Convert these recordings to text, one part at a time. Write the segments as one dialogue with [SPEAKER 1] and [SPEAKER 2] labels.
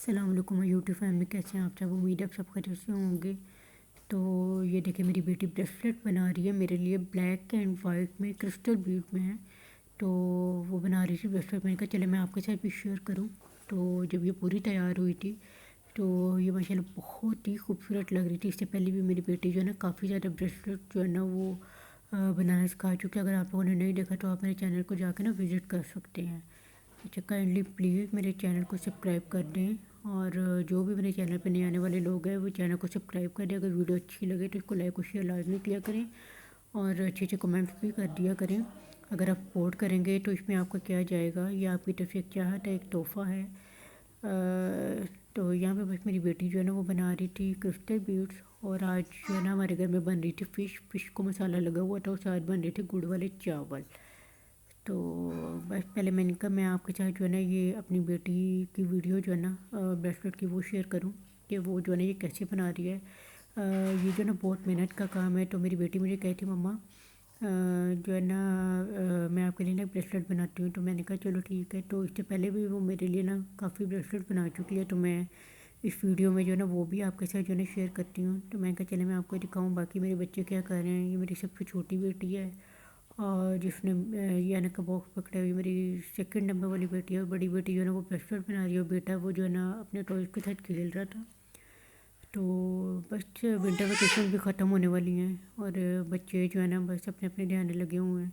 [SPEAKER 1] السلام علیکم YouTube family, کیسے ہیں آپ سب؟ امید ہے آپ سب خیریت سے ہوں گے۔ تو یہ دیکھیں میری بیٹی بریسلیٹ بنا رہی ہے میرے لیے، بلیک اینڈ وائٹ میں کرسٹل بیڈ میں ہے۔ تو وہ بنا رہی تھی بریسلیٹ، میں نے کہا چلے میں آپ کے ساتھ بھی شیئر کروں۔ تو جب یہ پوری تیار ہوئی تھی تو یہ ماشاءاللہ بہت ہی خوبصورت لگ رہی تھی۔ اس سے پہلے بھی میری بیٹی جو ہے نا کافی زیادہ بریسلیٹ جو ہے نا وہ بنانا سکھا چکی ہے۔ اگر آپ لوگوں نے نہیں دیکھا تو آپ میرے چینل کو جا کے نا وزٹ کر سکتے ہیں۔ اچھا، کائنڈلی پلیز میرے چینل کو سبسکرائب کر دیں، اور جو بھی میرے چینل پہ نئے آنے والے لوگ ہیں وہ چینل کو سبسکرائب کر دیں۔ اگر ویڈیو اچھی لگے تو اس کو لائک اور شیئر لازمی کیا کریں، اور اچھے اچھے کمنٹس بھی کر دیا کریں۔ اگر آپ سپورٹ کریں گے تو اس میں آپ کا کیا جائے گا، یہ آپ کی طرف سے ایک چاہت ہے، ایک تحفہ ہے۔ تو یہاں پہ بس میری بیٹی جو ہے نا وہ بنا رہی تھی کرسٹل بیڈس، اور آج جو ہے نا ہمارے گھر میں بن رہی تھی فش کو مسالہ لگا ہوا تھا، اور ساتھ بن رہے تھے گڑ والے چاول۔ تو بس پہلے میں نے کہا میں آپ کے ساتھ جو ہے نا یہ اپنی بیٹی کی ویڈیو جو ہے نا بریسلیٹ کی وہ شیئر کروں کہ وہ جو ہے نا یہ کیسے بنا رہی ہے۔ یہ جو ہے نا بہت محنت کا کام ہے۔ تو میری بیٹی مجھے کہتی مما جو ہے نا میں آپ کے لیے نا بریسلیٹ بناتی ہوں۔ تو میں نے کہا چلو ٹھیک ہے۔ تو اس سے پہلے بھی وہ میرے لیے نا کافی بریسلیٹ بنا چکی ہے، تو میں اس ویڈیو میں جو ہے نا وہ بھی آپ کے ساتھ جو ہے نا شیئر کرتی ہوں۔ تو میں نے کہا چلے میں آپ کو دکھاؤں باقی میرے بچے کیا کر رہے ہیں۔ یہ میری سب سے چھوٹی بیٹی ہے، اور جس نے یہ انا کا باکس پکڑا ہوئی میری سیکنڈ نمبر والی بیٹی ہے، اور بڑی بیٹی جو ہے نا وہ بریسلیٹ بنا رہی ہے، اور بیٹا وہ جو ہے نا اپنے ٹوائز کے ساتھ کھیل رہا تھا۔ تو بس ونٹر ویکیشن بھی ختم ہونے والی ہیں، اور بچے جو ہے نا بس اپنے اپنے دھیان لگے ہوئے ہیں۔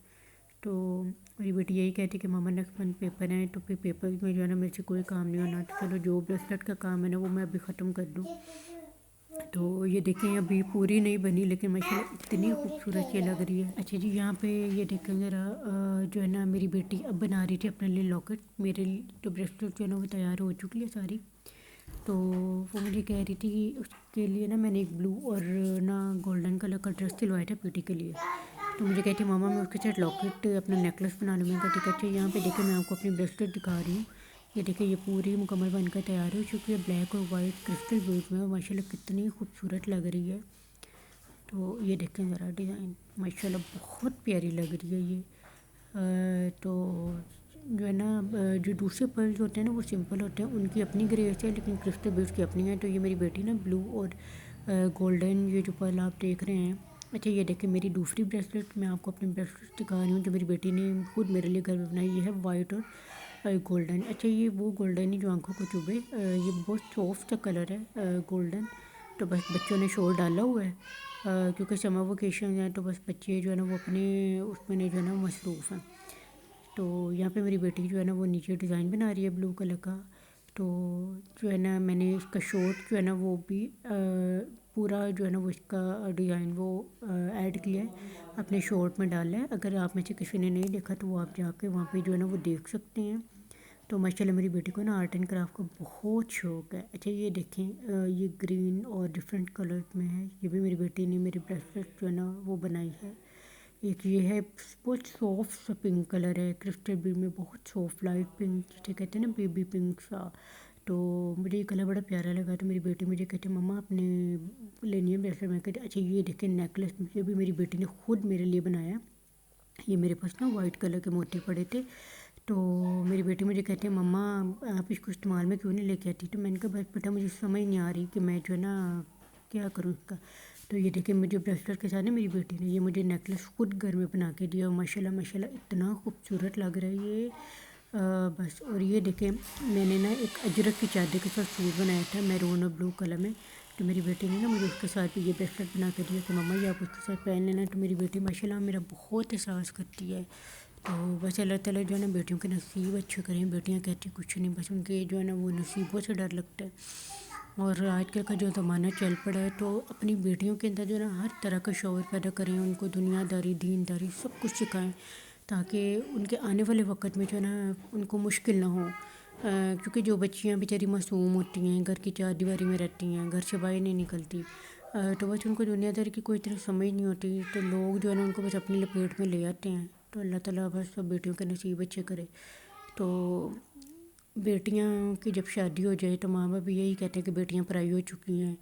[SPEAKER 1] تو میری بیٹی یہی کہتی کہ ماما نیکسٹ منتھ پیپر ہیں، تو پھر پیپر میں جو ہے نا میرے سے کوئی کام نہیں ہونا، تو چلو جو بریسلیٹ کا کام ہے نا وہ میں ابھی ختم کر دوں۔ تو یہ دیکھیں ابھی پوری نہیں بنی، لیکن ماشاءاللہ اتنی خوبصورت یہ لگ رہی ہے۔ اچھا جی، یہاں پہ یہ دیکھیں ذرا جو ہے نا میری بیٹی اب بنا رہی تھی اپنے لیے لاکٹ۔ میرے تو بریسلیٹ جو ہے نا وہ تیار ہو چکی ہے ساری۔ تو وہ مجھے کہہ رہی تھی کہ اس کے لیے نا میں نے ایک بلو اور نا گولڈن کلر کا ڈریس سلوایا تھا بیٹی کے لیے۔ تو مجھے کہتی ماما میں اس کے ساتھ لاکٹ اپنا نیکلس بنا لوں۔ میں کہا ٹھیک ہے۔ اچھا یہاں پہ دیکھیں میں آپ کو اپنی بریسلیٹ دکھا رہی ہوں۔ یہ دیکھیں یہ پوری مکمل بن کر تیار ہو چکی ہے، بلیک اور وائٹ کرسٹل بیڈ میں، ماشاءاللہ کتنی خوبصورت لگ رہی ہے۔ تو یہ دیکھیں ذرا ڈیزائن، ماشاءاللہ بہت پیاری لگ رہی ہے یہ۔ تو جو ہے نا جو دوسرے پرلز ہوتے ہیں نا وہ سمپل ہوتے ہیں، ان کی اپنی گریس ہے، لیکن کرسٹل بیڈس کی اپنی ہیں۔ تو یہ میری بیٹی نا بلو اور گولڈن یہ جو پرل آپ دیکھ رہے ہیں۔ اچھا یہ دیکھیں میری دوسری بریسلیٹ، میں آپ کو اپنی بریسلیٹ دکھا رہی ہوں جو میری بیٹی نے خود میرے لیے گھر میں بنائی۔ یہ ہے وائٹ اور گولڈن۔ اچھا یہ وہ گولڈن ہی جو آنکھوں کو چبھے، یہ بہت سافٹ سا کلر ہے گولڈن۔ تو بس بچوں نے شور ڈالا ہوا ہے کیونکہ سمر ویکیشن ہیں، تو بس بچے جو ہے نا وہ اپنے اس میں جو ہے نا مصروف ہیں۔ تو یہاں پہ میری بیٹی جو ہے نا وہ نیچے ڈیزائن بنا رہی ہے بلو کلر کا۔ تو جو ہے نا میں نے اس کا شارٹ جو ہے نا وہ بھی پورا جو ہے نا وہ اس کا ڈیزائن وہ ایڈ کیا ہے، اپنے شارٹ میں ڈالا ہے۔ اگر آپ میں سے کسی نے نہیں دیکھا تو وہ آپ جا کے وہاں پہ جو ہے نا وہ دیکھ سکتے ہیں۔ تو ماشاءاللہ میری بیٹی کو نا آرٹ اینڈ کرافٹ کا بہت شوق ہے۔ اچھا یہ دیکھیں یہ گرین اور ڈفرینٹ کلرز میں ہے، یہ بھی میری بیٹی نے میری بریسلیٹ جو ہے نا وہ بنائی ہے۔ ایک یہ ہے بہت سافٹ سا پنک کلر ہے، کرسٹل بیڈ میں بہت سافٹ لائٹ پنک جسے کہتے ہیں نا بیبی پنک سا۔ تو مجھے یہ کلر بڑا پیارا لگا، تو میری بیٹی مجھے کہتی مما اپنے لینی ہے بریسلیٹ۔ میں کہتی اچھا یہ دیکھیں نیکلس، یہ بھی میری بیٹی نے خود میرے لیے بنایا۔ یہ میرے پاس نا وائٹ کلر کے موتی پڑے تھے، تو میری بیٹی مجھے کہتی ہے مما آپ اس کو استعمال میں کیوں نہیں لے کے آتی؟ تو میں نے کہا بس بیٹا مجھے سمجھ نہیں آ رہی کہ میں جو ہے نا کیا کروں اس کا۔ تو یہ دیکھیں مجھے بریسلیٹ کے ساتھ نا میری بیٹی نے یہ مجھے نیکلس خود گھر میں بنا کے دیا، اور ماشاءاللہ ماشاءاللہ اتنا خوبصورت لگ رہا ہے یہ بس۔ اور یہ دیکھیں میں نے نا ایک اجرک کی چادر کے ساتھ سوٹ بنایا تھا میرون اور بلو کلر میں، تو میری بیٹی نے نا مجھے اس کے ساتھ بھی یہ بریسلیٹ بنا کے دیا کہ مما یہ آپ اس کے ساتھ پہن لینا۔ تو میری بیٹی ماشاءاللہ میرا بہت احساس کرتی ہے۔ تو بس اللہ تعالیٰ جو ہے نا بیٹیوں کے نصیب اچھے کریں۔ بیٹیاں کہتی کچھ نہیں، بس ان کے جو ہے نا وہ نصیبوں سے ڈر لگتا ہے۔ اور آج کل کا جو زمانہ چل پڑا ہے، تو اپنی بیٹیوں کے اندر جو ہے نا ہر طرح کا شعور پیدا کریں، ان کو دنیا داری دین داری سب کچھ سکھائیں، تاکہ ان کے آنے والے وقت میں جو ہے نا ان کو مشکل نہ ہو۔ کیونکہ جو بچیاں بیچاری معصوم ہوتی ہیں، گھر کی چار دیواری میں رہتی ہیں، گھر سے باہر نہیں نکلتی، تو بس ان کو دنیا داری کی کوئی طرح سمجھ نہیں ہوتی، تو لوگ جو ہے نا ان کو بس اپنی لپیٹ میں لے آتے ہیں۔ تو اللہ تعالیٰ بس سب بیٹیوں کے نصیب اچھے کرے۔ تو بیٹیاں کی جب شادی ہو جائے تو ماں باپ بھی یہی کہتے ہیں کہ بیٹیاں پرائی ہو چکی ہیں،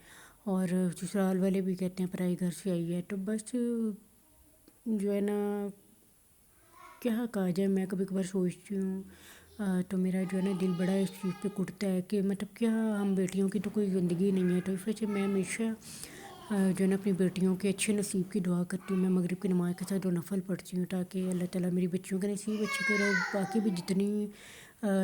[SPEAKER 1] اور سسرال والے بھی کہتے ہیں پرائی گھر سے آئی ہے۔ تو بس جو ہے نا کیا کہا جائے، میں کبھی کبھار سوچتی ہوں تو میرا جو ہے نا دل بڑا اس چیز پہ کٹتا ہے کہ مطلب کیا ہم بیٹیوں کی تو کوئی زندگی نہیں ہے. تو اس وجہ سے میں ہمیشہ جو ہے نا اپنی بیٹیوں کے اچھے نصیب کی دعا کرتی ہوں. میں مغرب کی نماز کے ساتھ 2 نفل پڑھتی ہوں تاکہ اللہ تعالیٰ میری بچیوں کے نصیب اچھے کرے. باقی بھی جتنی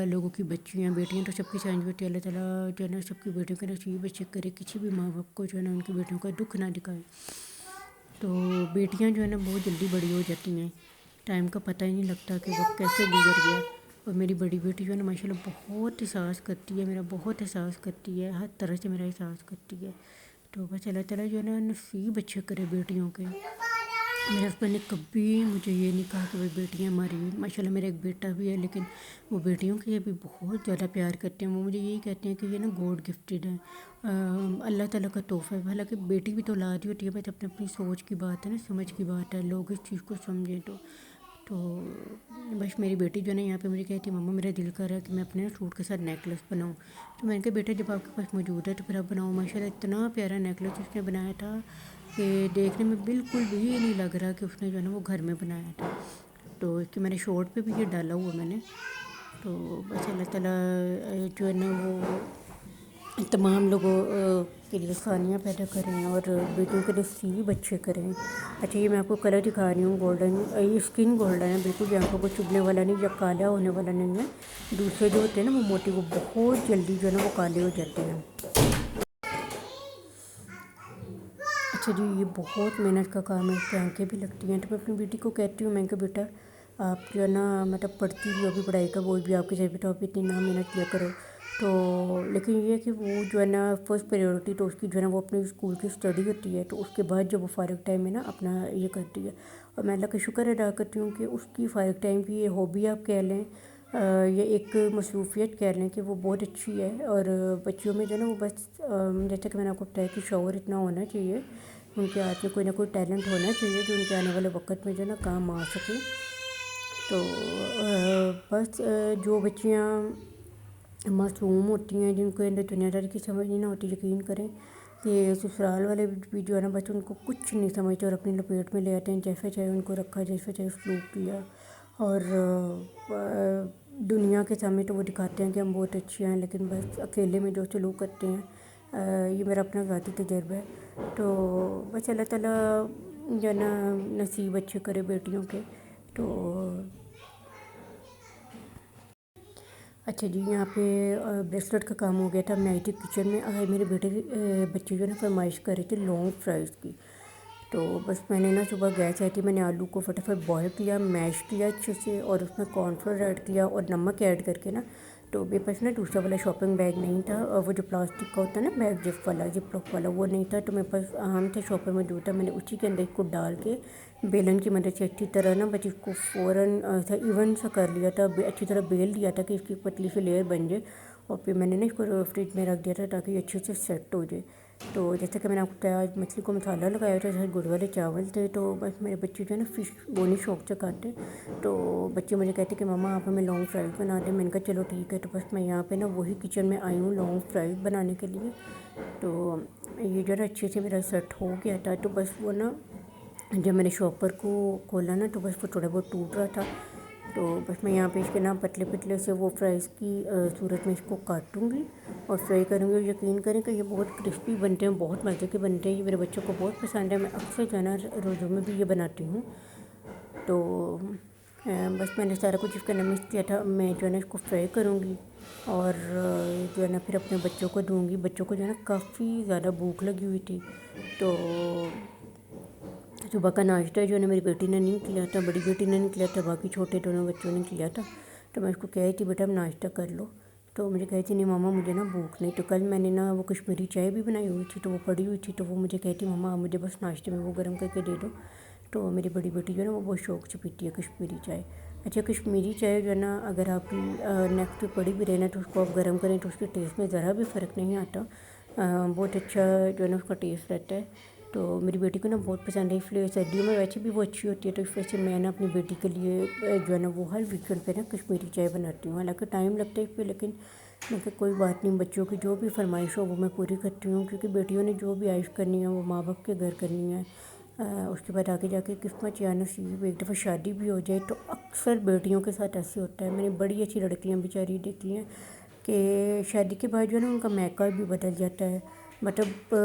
[SPEAKER 1] لوگوں کی بچیاں بیٹیاں تو سب کی سائنس ہوتی ہے. اللہ تعالیٰ جو ہے نا سب کی بیٹیوں کے نصیب اچھے کرے. کسی بھی ماں باپ کو جو ہے نا ان کی بیٹیوں کا دکھ نہ دکھائے. تو بیٹیاں جو ہے نا بہت جلدی بڑی ہو جاتی ہیں, ٹائم کا پتہ ہی نہیں لگتا کہ وقت کیسے گزر گیا. اور میری بڑی بیٹی جو ہے نا ماشاء اللہ بہت احساس کرتی ہے, میرا بہت احساس کرتی ہے, ہر طرح سے میرا احساس کرتی ہے. تو بس اللہ تعالیٰ جو ہے نا نصیب اچھے کرے بیٹیوں کے. میرے ہسبینڈ نے کبھی مجھے یہ نہیں کہا کہ بھائی بیٹیاں ہماری, ماشاء اللہ میرا ایک بیٹا بھی ہے لیکن وہ بیٹیوں کے بھی بہت زیادہ پیار کرتے ہیں. وہ مجھے یہی کہتے ہیں کہ یہ نا گاڈ گفٹیڈ ہے, اللہ تعالیٰ کا تحفہ ہے. حالانکہ بیٹی بھی تو اولاد ہی ہوتی ہے, بس اپنی اپنی سوچ کی بات ہے نا, سمجھ کی بات ہے, لوگ اس چیز کو سمجھیں. تو بس میری بیٹی جو ہے نا یہاں پہ مجھے کہتی ہے مما میرا دل کر رہا ہے کہ میں اپنے سوٹ کے ساتھ نیکلس بناؤں. تو میں نے کہا بیٹا جب آپ کے پاس موجود ہے تو پھر آپ بناؤ. ماشاء اللہ اتنا پیارا نیکلس اس نے بنایا تھا کہ دیکھنے میں بالکل بھی نہیں لگ رہا کہ اس نے جو ہے نا وہ گھر میں بنایا تھا. تو اس کے میں نے شارٹ پہ بھی یہ ڈالا ہوا میں نے. تو بس اللہ تعالیٰ جو ہے نا وہ تمام لوگوں کے لیے آسانیاں پیدا کریں اور بیٹیوں کے نصیب اچھے کریں. اچھا یہ میں آپ کو کلر دکھا رہی ہوں گولڈن, یہ اسکن گولڈن ہے, بالکل بھی آنکھوں کو چبھنے والا نہیں یا کالا ہونے والا نہیں ہے. دوسرے جو ہوتے ہیں نا وہ موٹی, وہ بہت جلدی جو ہے نا وہ کالے ہو جاتے ہیں. اچھا جی یہ بہت محنت کا کام ہے, اس پہ آنکھیں بھی لگتی ہیں. تو میں اپنی بیٹی کو کہتی ہوں, میں کہ بیٹا آپ جو ہے نا مطلب پڑھتی بھی ہو, بھی پڑھائی کا بوجھ بھی آپ کے سر پہ, تو آپ اتنی نہ محنت کیا کرو. تو لیکن یہ ہے کہ وہ جو ہے نا فرسٹ پریورٹی تو اس کی جو ہے نا وہ اپنے اسکول کی اسٹڈی ہوتی ہے. تو اس کے بعد جب وہ فارغ ٹائم میں نا اپنا یہ کرتی ہے, اور میں اللہ کا شکر ادا کرتی ہوں کہ اس کی فارغ ٹائم کی یہ ہابی آپ کہہ لیں یا ایک مصروفیت کہہ لیں کہ وہ بہت اچھی ہے. اور بچیوں میں جو ہے نا وہ بس جیسا کہ میں نے آپ کو بتایا کہ شعور اتنا ہونا چاہیے, ان کے ہاتھ میں کوئی نہ کوئی ٹیلنٹ ہونا چاہیے جو ان کے آنے والے وقت میں جو ہے نا کام آ سکے. تو بس جو بچیاں معصوم ہوتی ہیں, جن کو اندر دنیا داری کی سمجھ نہیں نہ ہوتی, یقین کریں کہ سسرال والے بھی جو ہے نا بس ان کو کچھ نہیں سمجھتے اور اپنی لپیٹ میں لے آتے ہیں. جیسا چاہے ان کو رکھا, جیسا چاہے سلوک کیا, اور دنیا کے سامنے تو وہ دکھاتے ہیں کہ ہم بہت اچھے ہیں, لیکن بس اکیلے میں جو سلوک کرتے ہیں. یہ میرا اپنا ذاتی تجربہ ہے. تو بس اللہ تعالیٰ جو ہے نا نصیب اچھے کرے بیٹیوں کے. تو اچھا جی یہاں پہ بریسلیٹ کا کام ہو گیا تھا. میں آئی تھی کچن میں, میرے بیٹے بچے جو ہے نا فرمائش کر رہے تھے لانگ فرائز کی. تو بس میں نے نا صبح گیس آئی تھی, میں نے آلو کو فٹافٹ بوائل کیا, میش کیا اچھے سے, اور اس میں کارن فلور ایڈ کیا اور نمک ایڈ کر کے نا. تو میرے پاس نا دوسرا والا شاپنگ بیگ نہیں تھا, اور وہ جو پلاسٹک کا ہوتا ہے نا بیگ جپ والا, جپ لاک والا, وہ نہیں تھا. تو میرے پاس عام تھا شاپر میں موجود تھا. میں نے اسی کے اندر اس کو ڈال کے بیلن کی مدد سے اچھی طرح نا بس اس کو فوراً ایون سا کر لیا تھا, اچھی طرح بیل دیا تھا کہ اس کی پتلی سی لیئر بن جائے. اور پھر میں نے نا اس کو فریج میں رکھ دیا تھا تاکہ یہ اچھے سے سیٹ ہو جائے. تو جیسا کہ میں نے آپ کو بتایا آج مچھلی کو مسالہ لگایا تھا, جیسے گڑ والے چاول تھے. تو بس میرے بچے جو ہے نا فش بونی شوق سے کھاتے ہیں. تو بچے مجھے کہتے کہ مما آپ ہمیں لانگ فرائز بنا دیں. میں نے کہا چلو ٹھیک ہے. تو بس میں یہاں پہ نا وہی کچن میں آئی ہوں لانگ فرائز بنانے کے لیے. تو یہ جو ہے نا اچھے سے میرا سیٹ ہو گیا تھا. تو بس وہ نا جب میں نے شاپر کو کھولا نا تو بس وہ تھوڑا بہت ٹوٹ رہا تھا. تو بس میں یہاں پہ اس کے نا پتلے پتلے سے وہ فرائز کی صورت میں اس کو کاٹوں گی اور فرائی کروں گی. اور یقین کریں کہ یہ بہت کرسپی بنتے ہیں, بہت مزے کے بنتے ہیں. یہ میرے بچوں کو بہت پسند ہے. میں اکثر جو ہے نا روزوں میں بھی یہ بناتی ہوں. تو بس میں نے سارا کچھ اس کا مکس کیا تھا. میں جو ہے نا اس کو فرائی کروں گی اور جو ہے نا پھر اپنے بچوں کو دوں گی. بچوں کو جو ہے نا کافی زیادہ بھوک لگی ہوئی تھی. تو صبح کا ناشتہ جو ہے نا میری بیٹی نے نہیں کیا تھا, بڑی بیٹی نے نہیں کیا تھا, باقی چھوٹے دونوں بچوں نے کیا تھا. تو میں اس کو کہہ رہی تھی بیٹا اب ناشتہ کر لو. تو مجھے کہتی نہیں ماما مجھے نا بھوک نہیں. تو کل میں نے نا وہ کشمیری چائے بھی بنائی ہوئی تھی, تو وہ پڑی ہوئی تھی. تو وہ مجھے کہتی ماما مجھے بس ناشتے میں وہ گرم کر کے دے دو. تو میری بڑی بیٹی جو ہے نا وہ بہت شوق سے پیتی ہے کشمیری چائے. اچھا کشمیری چائے جو ہے نا اگر آپ کی نیک پہ پڑی بھی رہے نا تو اس کو آپ گرم کریں تو اس کے ٹیسٹ میں ذرا بھی فرق نہیں آتا. بہت اچھا جو ہے نا اس کا ٹیسٹ رہتا ہے. تو میری بیٹی کو نا بہت پسند ہے, اس لیے سردیوں میں ویسے بھی وہ اچھی ہوتی ہے. تو اس وجہ سے میں نا اپنی بیٹی کے لیے جو ہے نا وہ ہر ویکینڈ پہ نا کشمیری چائے بناتی ہوں. حالانکہ ٹائم لگتا ہے اس پہ, لیکن میں کہ کوئی بات نہیں, بچوں کی جو بھی فرمائش ہو وہ میں پوری کرتی ہوں. کیونکہ بیٹیوں نے جو بھی عائش کرنی ہے وہ ماں باپ کے گھر کرنی ہے. اس کے بعد آگے جا کے قسمت یا نصیب ایک دفعہ شادی بھی ہو جائے تو اکثر بیٹیوں کے ساتھ ایسے ہوتا ہے. میں نے بڑی اچھی لڑکیاں بیچاری دیکھی ہیں کہ شادی کے بعد جو ہے نا ان کا میکا بھی بدل جاتا ہے. مطلب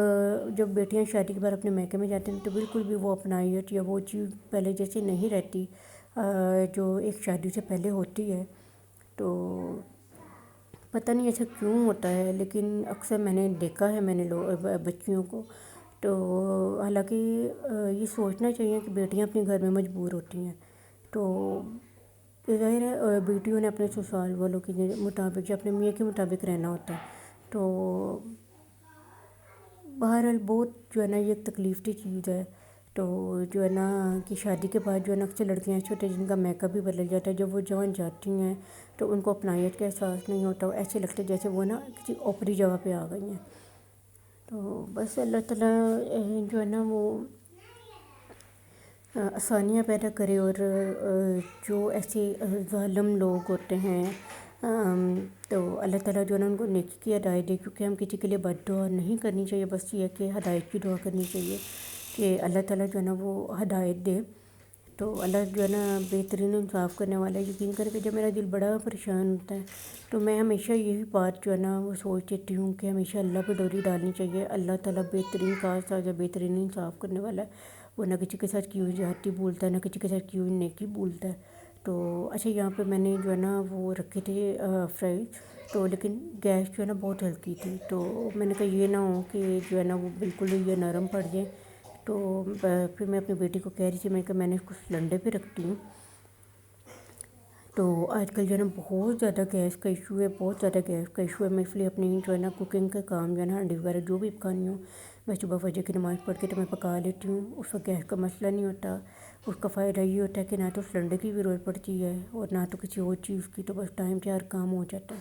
[SPEAKER 1] جب بیٹیاں شادی کے بعد اپنے میکے میں جاتی ہیں تو بالکل بھی وہ اپنائیت یا وہ چیز پہلے جیسے نہیں رہتی جو ایک شادی سے پہلے ہوتی ہے. تو پتہ نہیں ایسا کیوں ہوتا ہے، لیکن اکثر میں نے دیکھا ہے میں نے بچیوں کو. تو حالانکہ یہ سوچنا چاہیے کہ بیٹیاں اپنے گھر میں مجبور ہوتی ہیں، تو ظاہر ہے بیٹیوں نے اپنے سسرال والوں کے مطابق یا اپنے میاں کے مطابق رہنا ہوتا ہے. تو بہرحال بہت جو ہے نا یہ ایک تکلیف دہ چیز ہے. تو جو ہے نا کہ شادی کے بعد جو ہے نا اکثر لڑکیاں ایسے ہوتے ہیں جن کا میک اپ بھی بدل جاتا ہے. جب وہ جوان جاتی ہیں تو ان کو اپنائیت کا احساس نہیں ہوتا، ایسے لگتا ہے جیسے وہ نا کسی اوپری جگہ پہ آ گئی ہیں. تو بس اللہ تعالیٰ جو ہے نا وہ آسانیاں پیدا کرے، اور جو ایسے ظالم لوگ ہوتے ہیں تو اللہ تعالیٰ جو ہے نا ان کو نیکی کی ہدایت دے، کیونکہ ہم کسی کے لیے بد دعا نہیں کرنی چاہیے، بس یہ ہے کہ ہدایت کی دعا کرنی چاہیے کہ اللہ تعالیٰ جو ہے نا وہ ہدایت دے. تو اللہ جو ہے نا بہترین انصاف کرنے والا ہے. یقین کر کے جب میرا دل بڑا پریشان ہوتا ہے تو میں ہمیشہ یہی بات جو ہے نا وہ سوچ دیتی ہوں کہ ہمیشہ اللہ پہ ڈوری ڈالنی چاہیے. اللہ تعالیٰ بہترین کار ساز ہے، بہترین انصاف کرنے والا ہے. وہ نہ کسی کے ساتھ کی ہوئی زیادتی بولتا ہے، نہ کسی کے ساتھ کی ہوئی نیکی بولتا ہے. تو اچھا یہاں پہ میں نے جو ہے نا وہ رکھے تھے فرائی، تو لیکن گیس جو ہے نا بہت ہلکی تھی. تو میں نے کہا یہ نہ ہو کہ جو ہے نا وہ بالکل یہ نرم پڑ جائے. تو پھر میں اپنی بیٹی کو کہہ رہی تھی، میں کہ میں نے اس کو سلنڈر پہ رکھتی ہوں. تو آج کل جو ہے نا بہت زیادہ گیس کا ایشو ہے، بہت زیادہ گیس کا ایشو ہے. میں اس لیے اپنی جو ہے نا کوکنگ کا کام جو ہے نا ہانڈی وغیرہ جو بھی پکانی ہوں میں صبح فجر کی نماز پڑھ کے تو میں پکا لیتی ہوں. اس وقت گیس کا مسئلہ نہیں ہوتا. اس کا فائدہ یہ ہوتا ہے کہ نہ تو سلنڈر کی ضرورت پڑتی ہے اور نہ تو کسی اور چیز کی، تو بس ٹائم سے ہر کام ہو جاتا ہے.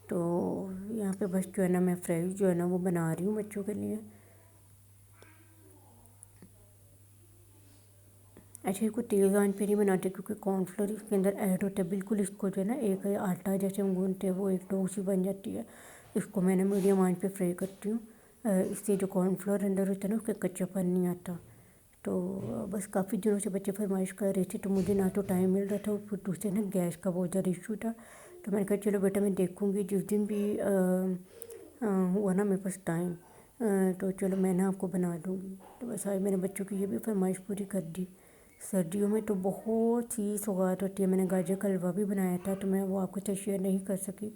[SPEAKER 1] تو یہاں پہ بس جو ہے نا میں فرائی جو ہے نا وہ بنا رہی ہوں بچوں کے لیے. ایسے کو تیز آنچ پہ نہیں بناتے کیونکہ کارن فلور اس کے اندر ایڈ ہوتا ہے. بالکل اس کو جو ہے نا ایک آٹا جیسے ہم گوندتے ہیں وہ ایک ڈو سی بن جاتی ہے. اس کو میں نے میڈیم آنچ پہ فرائی کرتی ہوں. اس سے جو کارن فلور اندر ہوتا ہے نا اس کا کچا پن نہیں آتا. تو بس کافی دنوں سے بچے فرمائش کر رہے تھے تو مجھے نہ تو ٹائم مل رہا تھا، اور پھر دوسرے نا گیس کا بہت زیادہ ایشو تھا. تو میں نے کہا چلو بیٹا میں دیکھوں گی جس دن بھی ہوا نا میرے پاس ٹائم تو چلو میں نا آپ کو بنا دوں گی. تو بس آج میں نے بچوں کی یہ بھی فرمائش پوری کر دی. سردیوں میں تو بہت سی سوغات ہوتی ہے. میں نے گاجر کا حلوہ بھی بنایا تھا تو میں وہ آپ کو ساتھ شیئر نہیں کر سکی.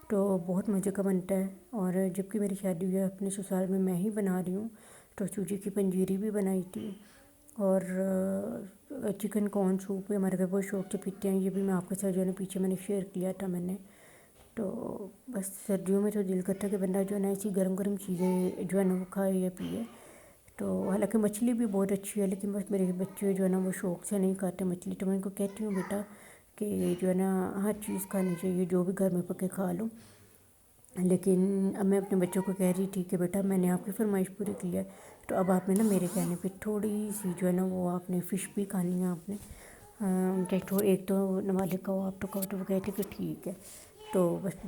[SPEAKER 1] تو بہت مزے کا بنتا ہے. اور جب کہ میری شادی ہوئی ہے اپنے سسرال میں ہی بنا رہی ہوں. تو سوجی کی پنجیری بھی بنائی تھی، اور چکن کارن سوپ بھی ہمارے گھر بہت شوق سے پیتے ہیں. یہ بھی میں آپ کے ساتھ جو ہے نا پیچھے میں نے شیئر کیا تھا میں نے. تو بس سردیوں میں تو دل کرتا ہے کہ بندہ جو ہے نا ایسی گرم گرم چیزیں جو ہے نا وہ کھائے یا پیے. تو حالانکہ مچھلی بھی بہت اچھی ہے، لیکن بس میرے بچے جو ہے نا وہ شوق سے نہیں کھاتے مچھلی. تو میں ان کو کہتی ہوں بیٹا کہ جو ہے نا ہر چیز کھانی چاہیے، جو بھی گھر میں پکے کھا لو. لیکن اب میں اپنے بچوں کو کہہ رہی تھی کہ بیٹا میں نے آپ کی فرمائش پوری کی ہے، تو اب آپ نے نا میرے کہنے پہ تھوڑی سی جو ہے نا وہ آپ نے فش بھی کھانی ہے. آپ نے ایک تو نوالے کہو آپ تو کہو، تو وہ کہتے کہ ٹھیک ہے. تو بس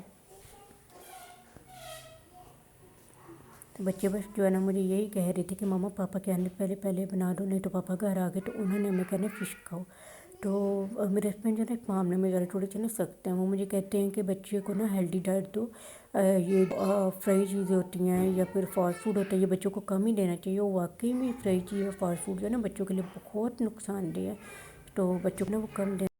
[SPEAKER 1] بچے بس جو ہے نا مجھے یہی کہہ رہے تھے کہ ماما پاپا کے آنے پہلے بنا دو، نہیں تو پاپا گھر آ گئے تو انہوں نے ہمیں کہنا فش کھاؤ. تو میرے ہسبینڈ جو ہے نا ایک معاملے میں ذرا تھوڑے سے نا سخت ہیں. وہ مجھے کہتے ہیں کہ بچے کو نا ہیلدی ڈائٹ دو، یہ فرائی چیزیں ہوتی ہیں یا پھر فاسٹ فوڈ ہوتا ہے یہ بچوں کو کم ہی دینا چاہیے. وہ واقعی میں فرائی چیز اور فاسٹ فوڈ جو ہے نا بچوں کے لیے بہت نقصان دہ ہے. تو بچوں کو نا وہ کم دینا